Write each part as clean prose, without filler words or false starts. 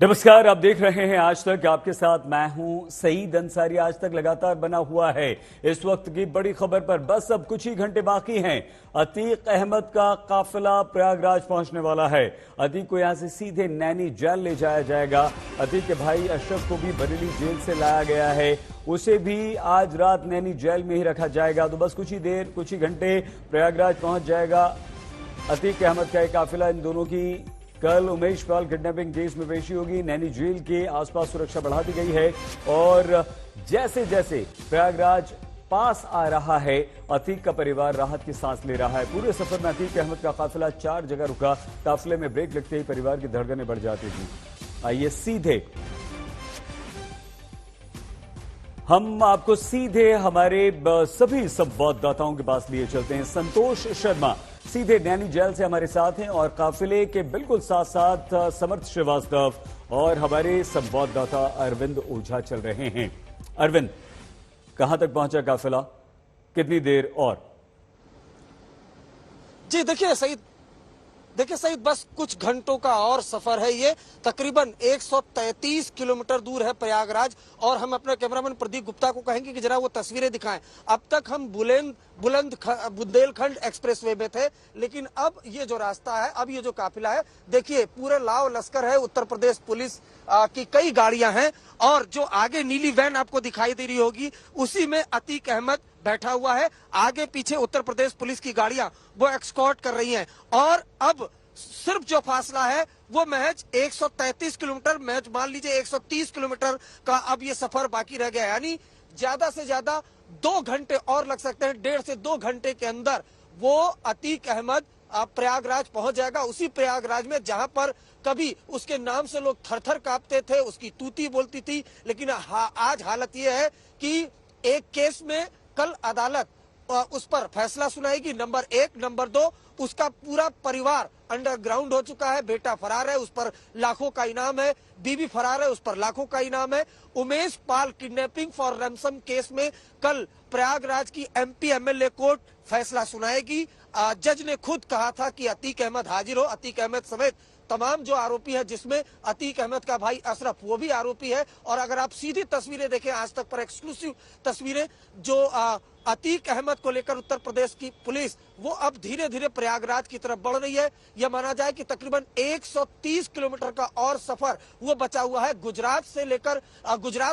नमस्कार, आप देख रहे हैं आज तक। आपके साथ मैं हूं सईद अंसारी। आज तक लगातार बना हुआ है इस वक्त की बड़ी खबर पर। बस अब कुछ ही घंटे बाकी हैं। अतीक अहमद का काफिला प्रयागराज पहुंचने वाला है। अतीक को यहां से सीधे नैनी जेल ले जाया जाएगा। अतीक के भाई अशरफ को भी बरेली जेल से लाया गया है, उसे भी आज रात नैनी जेल में ही रखा जाएगा। तो बस कुछ ही घंटे प्रयागराज पहुंच जाएगा अतीक अहमद का एक काफिला। इन दोनों की कल उमेश पाल किडनैपिंग केस में पेशी होगी। नैनी जेल के आसपास सुरक्षा बढ़ा दी गई है और जैसे जैसे प्रयागराज पास आ रहा है, अतीक का परिवार राहत की सांस ले रहा है। पूरे सफर में अतीक अहमद का काफिला 4 जगह रुका। काफिले में ब्रेक लगते ही परिवार की धड़कनें बढ़ जाती थी। आइए सीधे हम आपको हमारे सभी संवाददाताओं के पास लिए चलते हैं। संतोष शर्मा सीधे नैनी जेल से हमारे साथ हैं और काफिले के बिल्कुल साथ साथ समर्थ श्रीवास्तव और हमारे संवाददाता अरविंद ओझा चल रहे हैं। अरविंद, कहां तक पहुंचा काफिला, कितनी देर और? जी देखिए सईद, बस कुछ घंटों का और सफर है। ये तकरीबन 133 किलोमीटर दूर है प्रयागराज। और हम अपने कैमरामैन प्रदीप गुप्ता को कहेंगे कि जरा वो तस्वीरें दिखाएं। अब तक हम बुंदेलखंड एक्सप्रेसवे में थे, लेकिन अब ये जो रास्ता है, अब ये जो काफिला है, देखिए पूरे लाव लश्कर है। उत्तर प्रदेश पुलिस की कई गाड़ियां हैं और जो आगे नीली वैन आपको दिखाई दे रही होगी, उसी में अतीक अहमद बैठा हुआ है। आगे पीछे उत्तर प्रदेश पुलिस की गाड़ियां वो एस्कॉर्ट कर रही हैं। और अब सिर्फ जो फासला है वो महज 133 किलोमीटर, महज मान लीजिए 130 किलोमीटर का अब ये सफर बाकी रह गया है। यानी ज्यादा से ज्यादा 2 घंटे और लग सकते हैं। 1.5 से 2 घंटे के अंदर वो अतीक अहमद प्रयागराज पहुंच जाएगा। उसी प्रयागराज में जहां पर कभी उसके नाम से लोग थर-थर कांपते थे, उसकी तूती बोलती थी। लेकिन आज हालत यह है कि एक केस में कल अदालत उस पर फैसला सुनाएगी। नंबर 1, नंबर 2, उसका पूरा परिवार अंडरग्राउंड हो चुका है। बेटा फरार है, उस पर लाखों का इनाम है। बीवी फरार है, उस पर लाखों का इनाम है। Umesh Pal kidnapping for ransom case में कल प्रयागराज की एमपी एमएलए कोर्ट फैसला सुनाएगी। जज ने खुद कहा था कि अतीक अहमद हाजिर हो। अतीक अहमद समेत तमाम जो आरोपी है, जिसमें अतीक अहमद का भाई अशरफ वो भी आरोपी है। और अगर आप सीधी तस्वीरें देखें, आज तक पर एक्सक्लूसिव तस्वीरें, जो अतीक अहमद को लेकर उत्तर प्रदेश की पुलिस वो अब धीरे धीरे प्रयागराज की तरफ बढ़ रही है। यह माना जाए कि तकरीबन 130 किलोमीटर का और सफर वो बचा हुआ है। गुजरात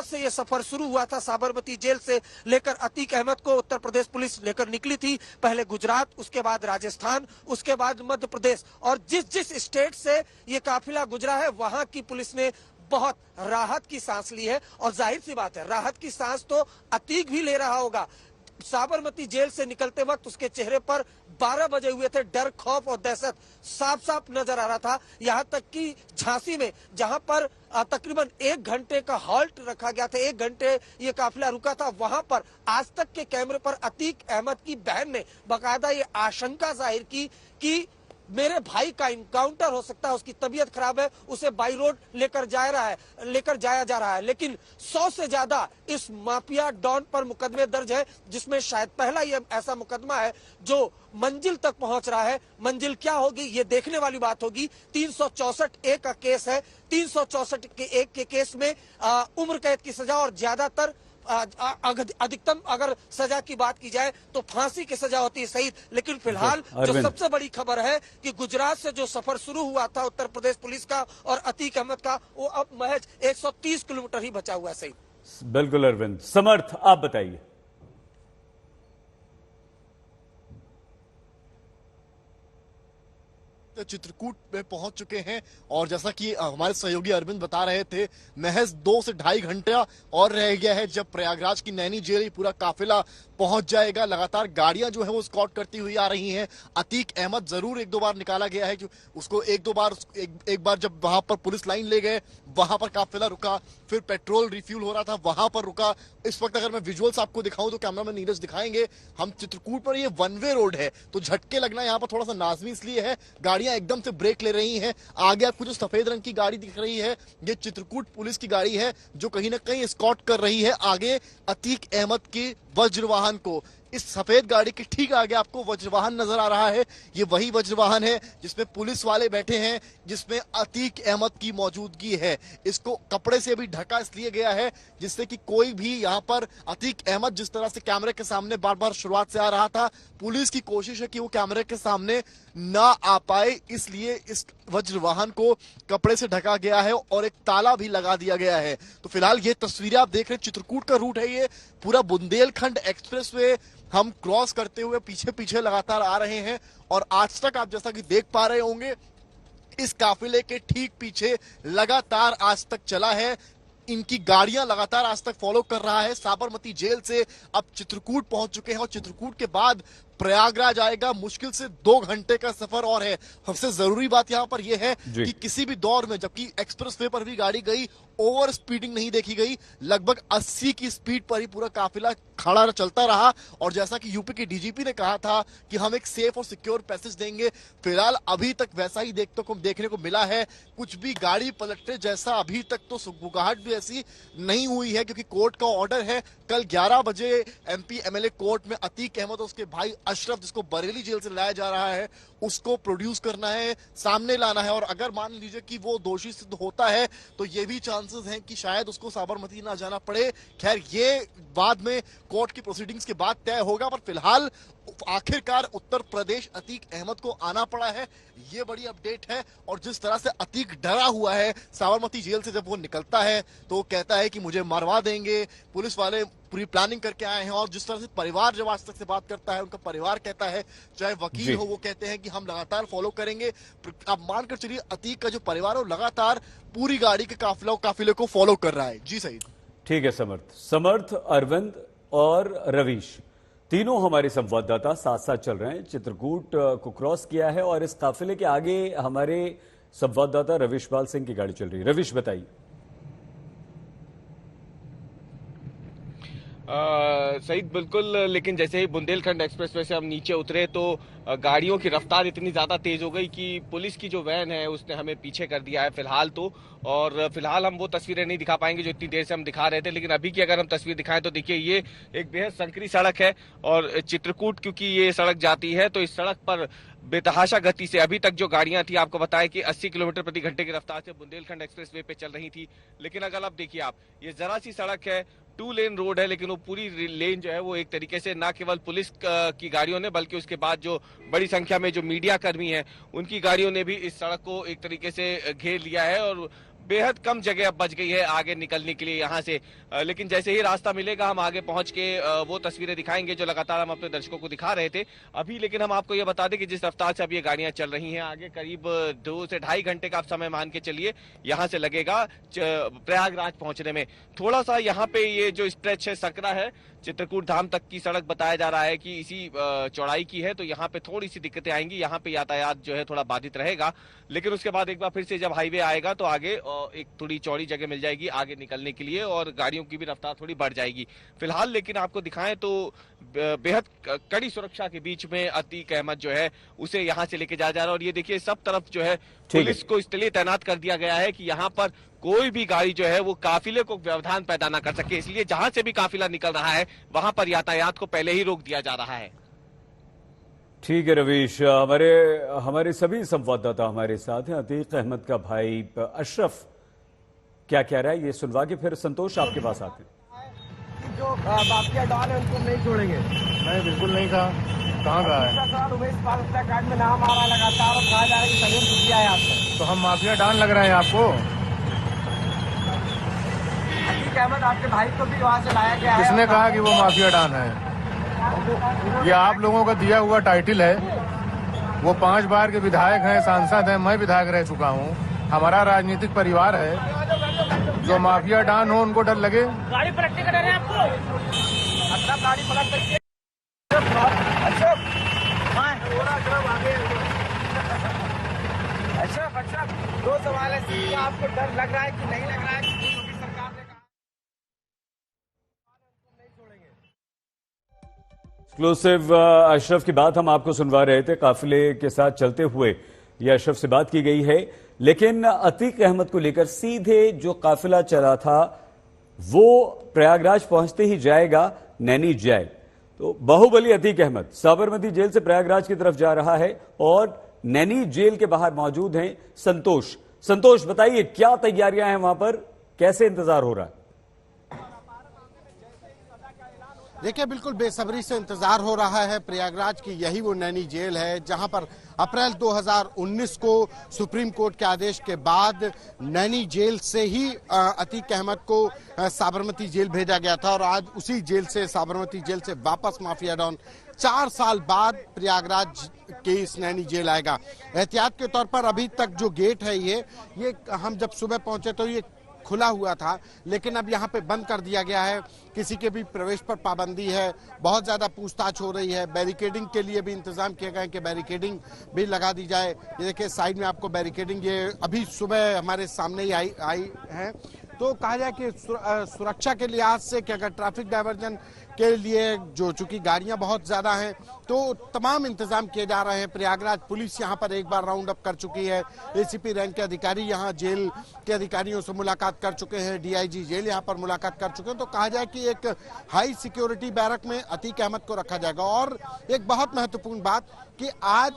से यह सफर शुरू हुआ था। साबरमती जेल से लेकर अतीक अहमद को उत्तर प्रदेश पुलिस लेकर निकली थी। पहले गुजरात, उसके बाद राजस्थान, उसके बाद मध्य प्रदेश। और जिस स्टेट से ये काफिला गुजरा है, वहां की पुलिस ने बहुत राहत की सांस ली है। और जाहिर सी बात है, राहत की सांस तो अतीक भी ले रहा होगा। साबरमती जेल से निकलते वक्त उसके चेहरे पर 12 बजे हुए थे डर, खौफ और दहशत साफ साफ नजर आ रहा था। यहां तक कि झांसी में, जहां पर तकरीबन 1 घंटे का हॉल्ट रखा गया था, 1 घंटे ये काफिला रुका था, वहां पर आज तक के कैमरे पर अतीक अहमद की बहन ने बाकायदा ये आशंका जाहिर की कि मेरे भाई का इनकाउंटर हो सकता है, उसकी तबीयत खराब है, उसे बाई रोड लेकर जाया जा रहा है। लेकिन 100 से ज्यादा इस माफिया डॉन पर मुकदमे दर्ज है, जिसमें शायद पहला ये ऐसा मुकदमा है जो मंजिल तक पहुंच रहा है। मंजिल क्या होगी ये देखने वाली बात होगी। 364A का केस है। 364A के केस में उम्र कैद की सजा और ज्यादातर अधिकतम अगर सजा की बात की जाए तो फांसी की सजा होती है सही। लेकिन फिलहाल जो सबसे बड़ी खबर है कि गुजरात से जो सफर शुरू हुआ था उत्तर प्रदेश पुलिस का और अतीक अहमद का, वो अब महज 130 किलोमीटर ही बचा हुआ है सही। बिल्कुल अरविंद। समर्थ, आप बताइए। चित्रकूट में पहुंच चुके हैं और जैसा कि हमारे सहयोगी अरविंद बता रहे थे, महज 2 से ढाई घंटा और रह गया है जब प्रयागराज की नैनी जेल पूरा काफिला पहुंच जाएगा। लगातार गाड़ियां जो है वो स्कॉट करती हुई आ रही हैं। अतीक अहमद जरूर 1-2 बार निकाला गया है, उसको एक बार जब वहां पर पुलिस लाइन ले गए, वहां पर काफिला रुका, फिर पेट्रोल रिफ्यूल हो रहा था, वहां पर रुका। इस वक्त अगर मैं विजुअल्स आपको दिखाऊं तो कैमरामैन नीरज दिखाएंगे। हम चित्रकूट पर, ये 1 वे रोड है तो झटके लगना यहाँ पर थोड़ा सा लाजमी इसलिए है। गाड़ियां एकदम से ब्रेक ले रही हैं। आगे आपको जो सफेद रंग की गाड़ी दिख रही है, ये चित्रकूट पुलिस की गाड़ी है जो कहीं ना कहीं स्कॉट कर रही है आगे अतीक अहमद की वज्र वाहन को। इस सफेद गाड़ी के ठीक आगे आपको वज्रवाहन नजर आ रहा है। ये वही वज्रवाहन है जिसमें पुलिस वाले बैठे हैं, जिसमें अतीक अहमद की मौजूदगी है। इसको कपड़े से भी ढका इसलिए गया है जिससे कि कोई भी यहाँ पर अतीक अहमद जिस तरह से कैमरे के सामने बार बार शुरुआत से आ रहा था, पुलिस की कोशिश है कि वो कैमरे के सामने ना आ पाए, इसलिए इस वज्रवाहन को कपड़े से ढका गया है और एक ताला भी लगा दिया गया है। तो फिलहाल ये तस्वीरें आप देख रहे हैं, चित्रकूट का रूट है ये। पूरा बुंदेलखंड एक्सप्रेसवे हम क्रॉस करते हुए पीछे पीछे लगातार आ रहे हैं और आज तक आप जैसा कि देख पा रहे होंगे इस काफिले के ठीक पीछे लगातार आज तक चला है। इनकी गाड़ियां लगातार आज तक फॉलो कर रहा है। साबरमती जेल से अब चित्रकूट पहुंच चुके हैं और चित्रकूट के बाद प्रयागराज आएगा। मुश्किल से 2 घंटे का सफर और है। सबसे जरूरी बात यहां पर यह है कि किसी भी दौर में, जबकि एक्सप्रेसवे पर भी गाड़ी गई, ओवर स्पीडिंग नहीं देखी गई। लगभग 80 की स्पीड पर ही पूरा काफिला खड़ा चलता रहा और जैसा कि यूपी के डीजीपी ने कहा था कि हम एक सेफ और सिक्योर पैसेज देंगे, फिलहाल अभी तक वैसा ही देखने को मिला है। कुछ भी गाड़ी पलटने जैसा अभी तक तो सुगबुगाहट भी ऐसी नहीं हुई है, क्योंकि कोर्ट का ऑर्डर है कल 11 बजे एमपी एमएलए कोर्ट में अतीक अहमद और उसके भाई अशरफ, जिसको बरेली जेल से लाया जा रहा है, उसको प्रोड्यूस करना है, सामने लाना है। और अगर मान लीजिए कि वो दोषी सिद्ध होता है तो ये भी चांसेस हैं कि शायद उसको साबरमती ना जाना पड़े। खैर ये बाद में कोर्ट की प्रोसीडिंग्स के बाद तय होगा, पर फिलहाल आखिरकार उत्तर प्रदेश अतीक अहमद को आना पड़ा है, ये बड़ी अपडेट है। और जिस तरह से अतीक डरा हुआ है साबरमती जेल से, जब वो निकलता है तो वो कहता है कि मुझे मरवा देंगे, पुलिस वाले पूरी प्लानिंग करके आए हैं। और जिस तरह से परिवार जब आज तक से बात करता है, उनका परिवार कहता है, चाहे वकील हो, वो कहते हैं कि हम लगातार फॉलो करेंगे। आप मानकर चलिए अतीक का जो परिवार है वो लगातार पूरी गाड़ी के काफिले को फॉलो कर रहा है। जी सही, ठीक है। समर्थ, अरविंद और रवीश तीनों हमारे संवाददाता साथ साथ चल रहे हैं। चित्रकूट को क्रॉस किया है और इस काफिले के आगे हमारे संवाददाता रवीश पाल सिंह की गाड़ी चल रही है। रवीश बताइए। सईद बिल्कुल, लेकिन जैसे ही बुंदेलखंड एक्सप्रेसवे से हम नीचे उतरे तो गाड़ियों की रफ्तार इतनी ज्यादा तेज हो गई कि पुलिस की जो वैन है उसने हमें पीछे कर दिया है फिलहाल तो। और फिलहाल हम वो तस्वीरें नहीं दिखा पाएंगे जो इतनी देर से हम दिखा रहे थे, लेकिन अभी की अगर हम तस्वीर दिखाएं तो देखिए ये एक बेहद संकरी सड़क है और चित्रकूट क्योंकि ये सड़क जाती है तो इस सड़क पर बेतहाशा गति से अभी तक जो गाड़ियां थी, आपको बताएं कि 80 किलोमीटर प्रति घंटे की रफ्तार से बुंदेलखंड एक्सप्रेसवे पे चल रही थी। लेकिन अगर आप देखिए, आप ये जरा सी सड़क है, 2 लेन रोड है, लेकिन वो पूरी लेन जो है वो एक तरीके से ना केवल पुलिस की गाड़ियों ने बल्कि उसके बाद जो बड़ी संख्या में जो मीडिया कर्मी हैं उनकी गाड़ियों ने भी इस सड़क को एक तरीके से घेर लिया है और बेहद कम जगह अब बच गई है आगे निकलने के लिए यहाँ से। लेकिन जैसे ही रास्ता मिलेगा हम आगे पहुंच के वो तस्वीरें दिखाएंगे जो लगातार हम अपने दर्शकों को दिखा रहे थे अभी। लेकिन हम आपको ये बता दें कि जिस रफ्तार से अब ये गाड़ियां चल रही हैं, आगे करीब 2 से ढाई घंटे का आप समय मान के चलिए यहाँ से लगेगा प्रयागराज पहुंचने में। थोड़ा सा यहाँ पे ये जो स्ट्रेच है सकरा है, चित्रकूट धाम तक की सड़क बताया जा रहा है कि इसी चौड़ाई की है, तो यहाँ पे थोड़ी सी दिक्कतें आएंगी, यहाँ पे यातायात जो है थोड़ा बाधित रहेगा। लेकिन उसके बाद एक बार फिर से जब हाईवे आएगा तो आगे एक थोड़ी चौड़ी जगह मिल जाएगी आगे निकलने के लिए और गाड़ियों की भी रफ्तार थोड़ी बढ़ जाएगी फिलहाल। लेकिन आपको दिखाएं तो बेहद कड़ी सुरक्षा के बीच में अतीक अहमद जो है उसे यहाँ से लेके जा रहा है। और ये देखिए सब तरफ जो है पुलिस को इसलिए तैनात कर दिया गया है कि यहाँ पर कोई भी गाड़ी जो है वो काफिले को व्यवधान पैदा ना कर सके, इसलिए जहां से भी काफिला निकल रहा है वहां पर यातायात को पहले ही रोक दिया जा रहा है। ठीक है रवीश, हमारे सभी संवाददाता हमारे साथ हैं। अतीक अहमद का भाई अशरफ क्या कह रहा है ये सुनवा के फिर संतोष आपके पास आते हैं। जो माफिया डॉन है उनको नहीं छोड़ेंगे। नहीं, बिल्कुल नहीं कहा। कहाँ कहा है? उमेश पाल कार्ड में नाम आ रहा लगातार और कहा जा रहा है कि संयम छुट्टिया है आपको। तो हम माफिया डॉन लग रहे हैं आपको? अतीक अहमद आपके भाई को भी वहाँ से लाया गया है। किसने कहा कि वो माफिया डॉन है? ये आप लोगों का दिया हुआ टाइटल है। वो 5 बार के विधायक हैं, सांसद हैं, मैं विधायक रह चुका हूँ। हमारा राजनीतिक परिवार है। जो माफिया डॉन हो उनको डर लगे। गाड़ी पलटने का डर है आपको? अच्छा गाड़ी पलट सकती है। अच्छा 2 सवाल है, आपको डर लग रहा है कि नहीं लग रहा है? सरकार ने एक्सक्लूसिव अशरफ की बात हम आपको सुनवा रहे थे। काफिले के साथ चलते हुए यह अशरफ से बात की गई है, लेकिन अतीक अहमद को लेकर सीधे जो काफिला चला था वो प्रयागराज पहुंचते ही जाएगा नैनी जेल। तो बाहुबली अतीक अहमद साबरमती जेल से प्रयागराज की तरफ जा रहा है और नैनी जेल के बाहर मौजूद हैं संतोष। संतोष, बताइए क्या तैयारियां हैं वहां पर, कैसे इंतजार हो रहा है? देखिए, बिल्कुल बेसब्री से इंतजार हो रहा है। प्रयागराज की यही वो नैनी जेल है जहां पर अप्रैल 2019 को सुप्रीम कोर्ट के आदेश के बाद नैनी जेल से ही अतीक अहमद को साबरमती जेल भेजा गया था और आज उसी जेल से, साबरमती जेल से वापस माफिया डॉन 4 साल बाद प्रयागराज के इस नैनी जेल आएगा। एहतियात के तौर पर अभी तक जो गेट है ये हम जब सुबह पहुंचे तो ये खुला हुआ था, लेकिन अब यहाँ पे बंद कर दिया गया है। किसी के भी प्रवेश पर पाबंदी है, बहुत ज्यादा पूछताछ हो रही है। बैरिकेडिंग के लिए भी इंतजाम किए गए कि बैरिकेडिंग भी लगा दी जाए। ये देखिए साइड में आपको बैरिकेडिंग, ये अभी सुबह हमारे सामने ही आई है। तो कहा जाए कि सुरक्षा के लिहाज से कि अगर ट्रैफिक डायवर्जन के लिए जो चूंकि गाड़ियां बहुत ज्यादा हैं तो तमाम इंतजाम किए जा रहे हैं। प्रयागराज पुलिस यहां पर एक बार राउंड अप कर चुकी है। एसीपी रैंक के अधिकारी यहां जेल के अधिकारियों से मुलाकात कर चुके हैं। डीआईजी जेल यहां पर मुलाकात कर चुके हैं। तो कहा जाए कि एक हाई सिक्योरिटी बैरक में अतीक अहमद को रखा जाएगा। और एक बहुत महत्वपूर्ण बात कि आज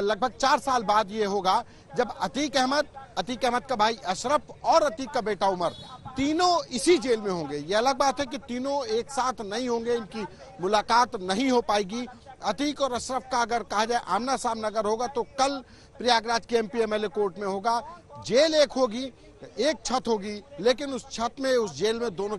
लगभग 4 साल बाद ये होगा जब अतीक अहमद का भाई अशरफ और अतीक का बेटा उमर तीनों इसी जेल में होंगे। ये अलग बात है कि तीनों एक साथ नहीं होंगे, इनकी मुलाकात नहीं हो पाएगी। अतीक और अशरफ का अगर कहा जाए आमना सामना अगर होगा तो कल प्रयागराज के एमपी एमएलए कोर्ट में होगा। जेल एक होगी, एक छत होगी, लेकिन उस छत में, उस जेल में तीनों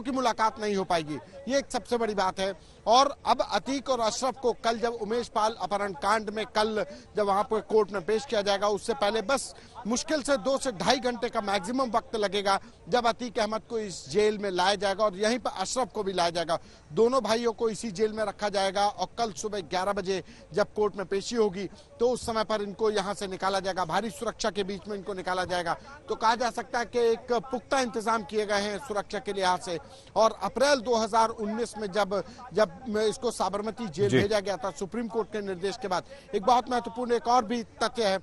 की मुलाकात नहीं हो पाएगी। ये एक सबसे बड़ी बात है। और अब अतीक और अशरफ को कल जब उमेश पाल अपहरण कांड में कल जब वहां पर कोर्ट में पेश किया जाएगा, उससे पहले बस मुश्किल से 2 से ढाई घंटे का मैक्सिमम वक्त लगेगा जब अतीक अहमद को इस जेल में लाया जाएगा और यहीं पर अशरफ को भी लाया जाएगा। दोनों भाइयों को इसी जेल में रखा जाएगा और कल सुबह 11 बजे जब कोर्ट में पेशी होगी तो उस समय पर इनको यहां से निकाला जाएगा। भारी सुरक्षा के बीच में इनको निकाला जाएगा। तो कहा जा सकता है कि एक पुख्ता इंतजाम किए गए हैं सुरक्षा के लिहाज से। और अप्रैल 2019 में जब इसको साबरमती जेल भेजा गया था सुप्रीम कोर्ट के निर्देश के बाद, एक बहुत महत्वपूर्ण एक और भी तथ्य है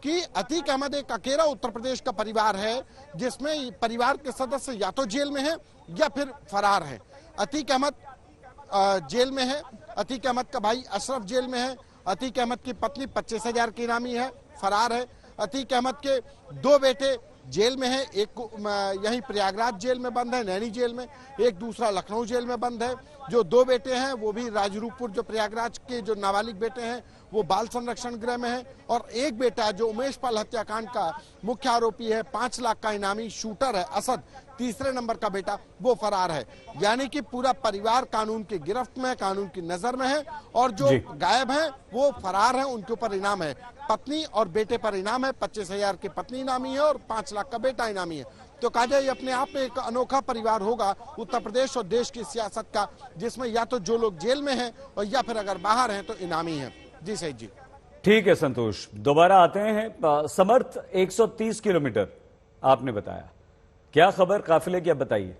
कि अतीक अहमद एक अकेला उत्तर प्रदेश का परिवार है जिसमें परिवार के सदस्य या तो जेल में है या फिर फरार है। अतीक अहमद जेल में है, अतीक अहमद का भाई अशरफ जेल में है, अतीक अहमद की पत्नी 25,000 की इनामी है, फरार है। अतीक अहमद के 2 बेटे जेल में है, एक यहीं प्रयागराज जेल में बंद है, नैनी जेल में, एक दूसरा लखनऊ जेल में बंद है। जो 2 बेटे हैं वो भी राजरूपपुर, जो प्रयागराज के जो नाबालिग बेटे हैं वो बाल संरक्षण गृह में है। और एक बेटा जो उमेश पाल हत्याकांड का मुख्य आरोपी है, 5 लाख का इनामी शूटर है असद, तीसरे नंबर का बेटा, वो फरार है। यानी कि पूरा परिवार कानून की गिरफ्त में, कानून की नजर में है। और जो गायब हैं वो फरार हैं, उनके ऊपर इनाम है। पत्नी और बेटे पर इनाम है, 25,000 की पत्नी इनामी है और 5 लाख का बेटा इनामी है। तो कहा जाए अपने आप में एक अनोखा परिवार होगा उत्तर प्रदेश और देश की सियासत का, जिसमें या तो जो लोग जेल में हैं और या फिर अगर बाहर हैं तो इनामी हैं। जी सही जी। ठीक है संतोष, दोबारा आते हैं। समर्थ 130 किलोमीटर आपने बताया, क्या खबर काफिले की, अब बताइए।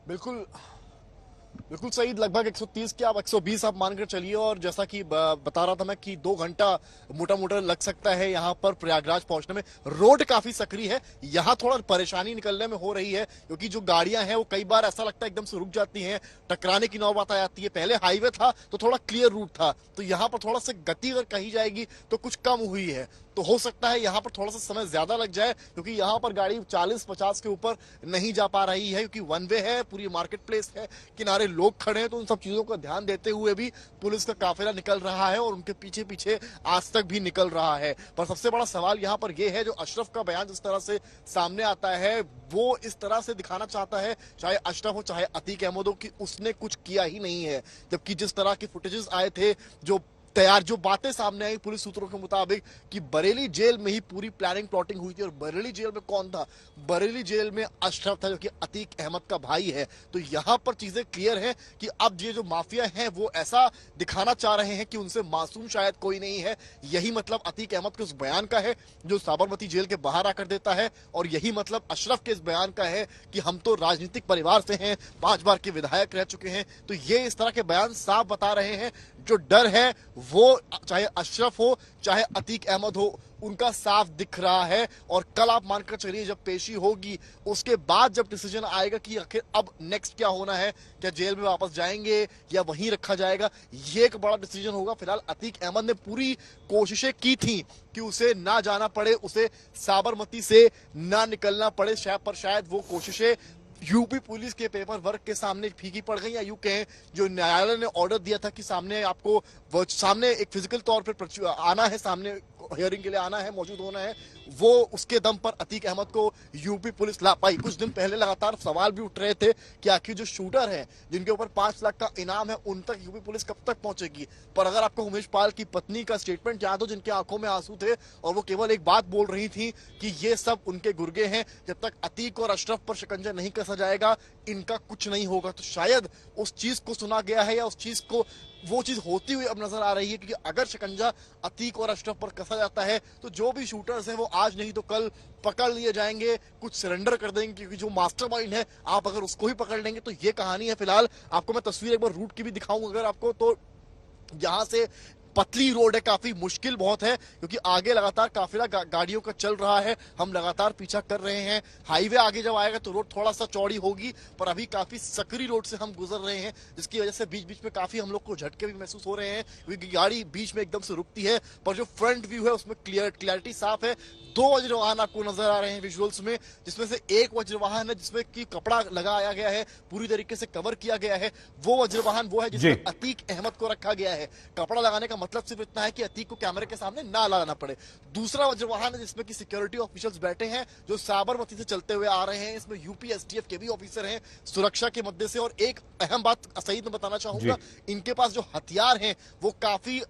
बिल्कुल सही, लगभग 130 के आप 120 आप मानकर चलिए। और जैसा कि बता रहा था मैं कि 2 घंटा मोटा लग सकता है यहाँ पर प्रयागराज पहुंचने में। रोड काफी सक्रिय है, यहाँ थोड़ा परेशानी निकलने में हो रही है क्योंकि जो गाड़ियां हैं वो कई बार ऐसा लगता है एकदम से रुक जाती हैं, टकराने की नौबत आ जाती है। पहले हाईवे था तो थोड़ा क्लियर रूट था, तो यहाँ पर थोड़ा सा गति अगर कही जाएगी तो कुछ कम हुई है। तो हो सकता है यहाँ पर थोड़ा सा समय ज्यादा लग जाए क्योंकि यहाँ पर गाड़ी 40-50 के ऊपर नहीं जा पा रही है क्योंकि 1 वे है, पूरी मार्केट प्लेस है, किनारे लोग खड़े हैं। तो उन सब चीजों का ध्यान देते हुए भी पुलिस का काफिला निकल रहा है और उनके पीछे पीछे आज तक भी निकल रहा है। पर सबसे बड़ा सवाल यहाँ पर यह है, जो अशरफ का बयान जिस तरह से सामने आता है वो इस तरह से दिखाना चाहता है, चाहे अशरफ हो चाहे अतीक अहमद हो, कि उसने कुछ किया ही नहीं है। जबकि जिस तरह के फुटेजेस आए थे, जो बातें सामने आई पुलिस सूत्रों के मुताबिक कि बरेली जेल में ही पूरी प्लानिंग प्लॉटिंग हुई थी। और बरेली जेल में कौन था? बरेली जेल में अशरफ था, जो कि अतीक अहमद का भाई है। तो यहाँ पर चीजें क्लियर हैं कि अब ये जो माफिया हैं वो ऐसा दिखाना चाह रहे हैं कि उनसे मासूम शायद कोई नहीं है। यही मतलब अतीक अहमद के उस बयान का है जो साबरमती जेल के बाहर आकर देता है, और यही मतलब अशरफ के इस बयान का है कि हम तो राजनीतिक परिवार से हैं, 5 बार के विधायक रह चुके हैं। तो ये इस तरह के बयान साफ बता रहे हैं जो डर है वो चाहे अशरफ हो चाहे अतीक अहमद हो, उनका साफ दिख रहा है। और कल आप मानकर चलिए जब पेशी होगी उसके बाद जब डिसीजन आएगा कि आखिर अब नेक्स्ट क्या होना है, क्या जेल में वापस जाएंगे या वहीं रखा जाएगा, ये एक बड़ा डिसीजन होगा। फिलहाल अतीक अहमद ने पूरी कोशिशें की थी कि उसे ना जाना पड़े, उसे साबरमती से ना निकलना पड़े, शायद वो कोशिशें यूपी पुलिस के पेपर वर्क के सामने फीकी पड़ गई, या यूं कहें जो न्यायालय ने ऑर्डर दिया था कि सामने आपको सामने एक फिजिकल तौर पर आना है, सामने हियरिंग के लिए आना है, मौजूद होना है, वो उसके दम पर अतीक अहमद को यूपी पुलिस ला पाई। कुछ दिन पहले लगातार सवाल भी उठ रहे थे कि आखिर जो शूटर हैं जिनके ऊपर 5 लाख का इनाम है उन तक यूपी पुलिस कब तक पहुंचेगी। पर अगर आपको उमेश पाल की पत्नी का स्टेटमेंट याद हो, जिनके आंखों में आंसू थे और वो केवल एक बात बोल रही थी कि ये सब उनके गुर्गे हैं, जब तक अतीक और अशरफ पर शिकंजा नहीं कसा जाएगा इनका कुछ नहीं होगा। तो शायद उस चीज को सुना गया है या उस चीज को वो चीज होती हुई अब नजर आ रही है, क्योंकि अगर शिकंजा अतीक और अशरफ पर कसा जाता है तो जो भी शूटर्स हैं वो आज नहीं तो कल पकड़ लिए जाएंगे, कुछ सरेंडर कर देंगे, क्योंकि जो मास्टरमाइंड है आप अगर उसको ही पकड़ लेंगे तो ये कहानी है। फिलहाल आपको मैं तस्वीर एक बार रूट की भी दिखाऊं अगर आपको, तो यहां से पतली रोड है, काफी मुश्किल बहुत है, क्योंकि आगे लगातार काफिला गाड़ियों का चल रहा है, हम लगातार पीछा कर रहे हैं। हाईवे आगे जब आएगा तो रोड थोड़ा सा चौड़ी होगी, पर अभी काफी सकरी रोड से हम गुजर रहे हैं, जिसकी वजह से बीच बीच में काफी हम लोग को झटके भी महसूस हो रहे हैं, क्योंकि गाड़ी बीच में एकदम से रुकती है। पर जो फ्रंट व्यू है उसमें क्लियरिटी साफ है। 2 वज्रवाहन आपको नजर आ रहे हैं विजुअल्स में, जिसमें से एक वज्रवाहन है जिसमें कि कपड़ा लगाया गया है, पूरी तरीके से कवर किया गया है। वो वज्रवाहन वो है जिसमें अतीक अहमद को रखा गया है। कपड़ा लगाने का मतलब सिर्फ इतना है कि अतीक को कैमरे के सामने ना लाना पड़े। दूसरा वज्रवाहन है जिसमें कि सिक्योरिटी ऑफिशियल्स बैठे हैं जो साबरमती से चलते हुए आ रहे हैं। इसमें यूपी एसटीएफ के भी ऑफिसर हैं सुरक्षा के मद्दे से। और एक अहम बात सईद में बताना चाहूंगा, इनके पास जो हथियार हैं वो काफी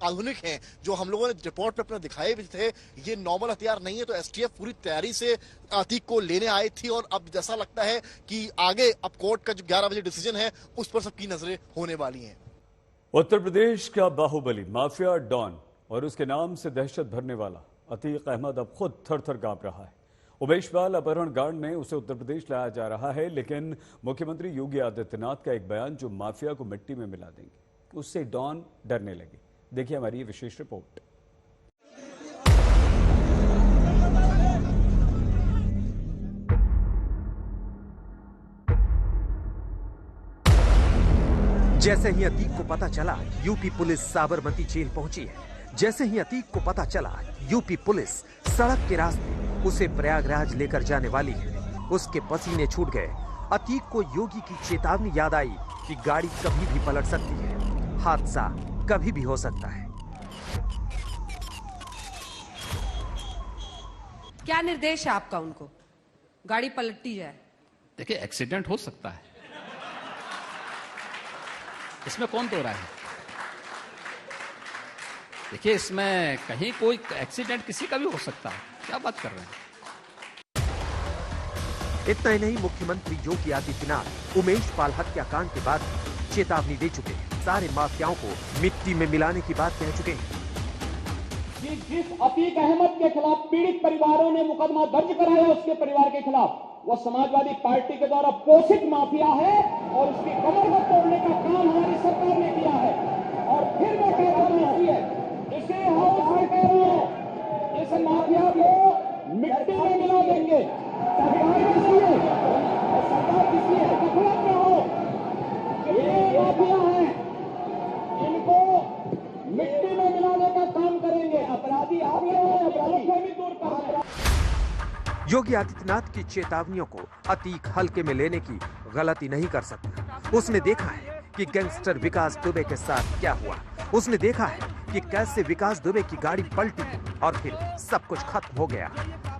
आधुनिक हैं, जो हम लोगों ने रिपोर्ट पे अपने दिखाए भी थे। ये नॉर्मल हथियार नहीं है। तो एसटीएफ पूरी तैयारी से अतीक को लेने आई थी, और अब जैसा लगता है कि आगे अब कोर्ट का जो 11 बजे डिसीजन है उस पर सबकी नजरें होने वाली हैं। उत्तर प्रदेश का बाहुबली माफिया डॉन और उसके नाम से दहशत भरने वाला अतीक अहमद अब खुद थर थर कांप रहा है। उमेश पाल अपहरण कांड में उसे उत्तर प्रदेश लाया जा रहा है, लेकिन मुख्यमंत्री योगी आदित्यनाथ का एक बयान जो माफिया को मिट्टी में मिला देंगे, उससे डॉन डरने लगे। देखिए हमारी ये विशेष रिपोर्ट। जैसे ही अतीक को पता चला यूपी पुलिस साबरमती जेल पहुंची है। जैसे ही अतीक को पता चला यूपी पुलिस सड़क के रास्ते उसे प्रयागराज लेकर जाने वाली है, उसके पसीने छूट गए। अतीक को योगी की चेतावनी याद आई कि गाड़ी कभी भी पलट सकती है, हादसा कभी भी हो सकता है। क्या निर्देश है आपका उनको? गाड़ी पलटती जाए? देखिए एक्सीडेंट हो सकता है, इसमें कौन दो रहा है। देखिए इसमें कहीं कोई एक्सीडेंट किसी का भी हो सकता है, क्या बात कर रहे हैं। इतना ही नहीं, मुख्यमंत्री योगी आदित्यनाथ उमेश पाल हत्याकांड के बाद चेतावनी दे चुके हैं। सारे माफियाओं को मिट्टी में मिलाने की बात कह चुके हैं। जिस अतीक अहमद के खिलाफ पीड़ित परिवारों ने मुकदमा दर्ज कराया उसके परिवार के खिलाफ, वो समाजवादी पार्टी के द्वारा पोषित माफिया है और उसकी कमर को तोड़ने का काम हमारी सरकार ने किया है। और फिर मैं कह रहा हूं, इसे हाउस में कह रहा हूं, इस माफिया को मिट्टी में मिला देंगे। सरकार किसी है गफलत में हो, ये माफिया है, इनको मिट्टी में मिलाने का काम करेंगे। अपराधी आप लोग, अपराधी दूर कर। योगी आदित्यनाथ की चेतावनियों को अतीक हल्के में लेने की गलती नहीं कर सकता। उसने देखा है कि गैंगस्टर विकास दुबे के साथ क्या हुआ। उसने देखा है कि कैसे विकास दुबे की गाड़ी पलटी और फिर सब कुछ खत्म हो गया।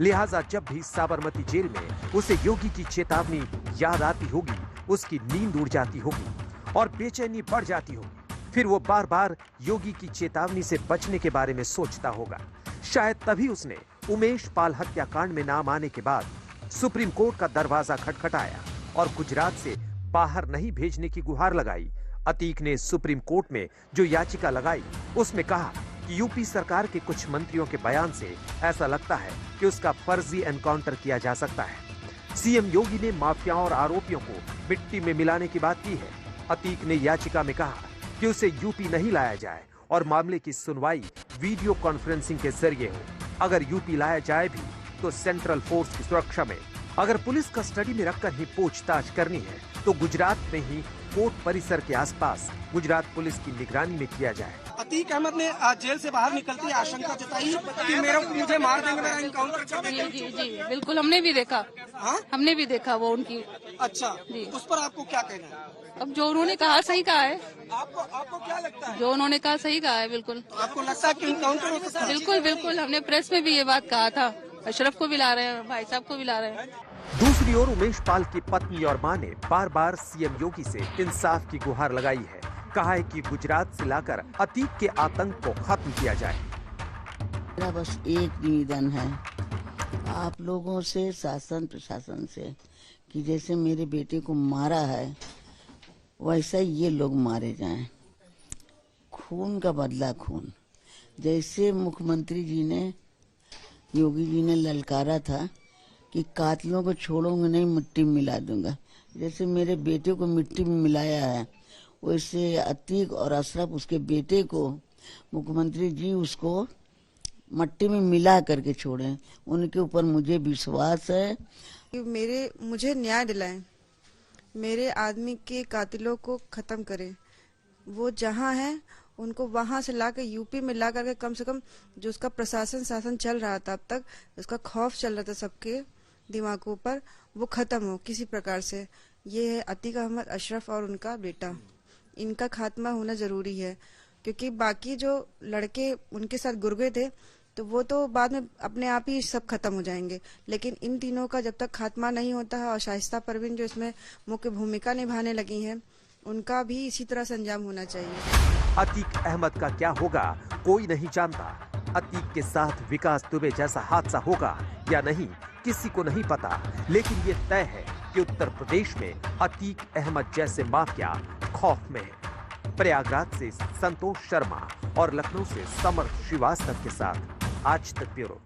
लिहाजा जब भी साबरमती जेल में उसे योगी की चेतावनी याद आती होगी, उसकी नींद उड़ जाती होगी और बेचैनी बढ़ जाती होगी। फिर वो बार बार योगी की चेतावनी से बचने के बारे में सोचता होगा। शायद तभी उसने उमेश पाल हत्याकांड में नाम आने के बाद सुप्रीम कोर्ट का दरवाजा खटखटाया और गुजरात से बाहर नहीं भेजने की गुहार लगाई। अतीक ने सुप्रीम कोर्ट में जो याचिका लगाई उसमें कहा कि यूपी सरकार के कुछ मंत्रियों के बयान से ऐसा लगता है कि उसका फर्जी एनकाउंटर किया जा सकता है। सीएम योगी ने माफियाओं और आरोपियों को मिट्टी में मिलाने की बात की है। अतीक ने याचिका में कहा कि उसे यूपी नहीं लाया जाए और मामले की सुनवाई वीडियो कॉन्फ्रेंसिंग के जरिए हो। अगर यूपी लाया जाए भी तो सेंट्रल फोर्स की सुरक्षा में। अगर पुलिस कस्टडी में रखकर ही पूछताछ करनी है तो गुजरात में ही कोर्ट परिसर के आसपास गुजरात पुलिस की निगरानी में किया जाए। अतीक अहमद ने जेल से बाहर निकलते आशंका जताई कि मुझे मार देंगे, मेरा इनकाउंटर कर देंगे। जी बिल्कुल, हमने भी देखा। हमने भी देखा वो उनकी। अच्छा जी, उस पर आपको क्या कहना है? अब जो उन्होंने कहा सही कहा है। आपको क्या लगता है? जो उन्होंने कहा सही कहा है, बिल्कुल। आपको लगता है कि इनकाउंटर हो सकता है? बिल्कुल बिल्कुल, हमने प्रेस में भी ये बात कहा था। अशरफ को भी ला रहे हैं, भाई साहब को भी ला रहे हैं। दूसरी ओर उमेश पाल की पत्नी और मां ने बार बार सीएम योगी से इंसाफ की गुहार लगाई है। कहा है कि गुजरात से लाकर अतीक के आतंक को खत्म किया जाए। मेरा बस एक निवेदन है आप लोगों से, शासन प्रशासन से, कि जैसे मेरे बेटे को मारा है वैसा ये लोग मारे जाएं। खून का बदला खून। जैसे मुख्यमंत्री जी ने, योगी जी ने ललकारा था कि कातिलों को छोड़ूंगा नहीं, मिट्टी में मिला दूंगा, जैसे मेरे बेटे को मिट्टी में मिलाया है, वैसे अतीक और अशरफ उसके बेटे को मुख्यमंत्री जी उसको मट्टी में मिला करके छोड़े। उनके ऊपर मुझे विश्वास है कि मुझे न्याय दिलाएं, मेरे आदमी के कातिलों को खत्म करें। वो जहां हैं उनको वहां से लाकर यूपी में ला करके कम से कम जो उसका प्रशासन शासन चल रहा था अब तक, उसका खौफ चल रहा था सबके दिमागों पर, वो खत्म हो किसी प्रकार से। ये है अतीक अहमद, अशरफ और उनका बेटा, इनका खात्मा होना जरूरी है। क्योंकि बाकी जो लड़के उनके साथ गुर्गे थे तो वो तो बाद में अपने आप ही सब खत्म हो जाएंगे, लेकिन इन तीनों का जब तक खात्मा नहीं होता है, और शाइस्ता परवीन जो इसमें मुख्य भूमिका निभाने लगी हैं, उनका भी इसी तरह से अंजाम होना चाहिए। अतीक अहमद का क्या होगा कोई नहीं जानता। अतीक के साथ विकास दुबे जैसा हादसा होगा या नहीं किसी को नहीं पता, लेकिन ये तय है कि उत्तर प्रदेश में अतीक अहमद जैसे माफिया खौफ में है। प्रयागराज से संतोष शर्मा और लखनऊ से समर्थ श्रीवास्तव के साथ आज तक ब्यूरो।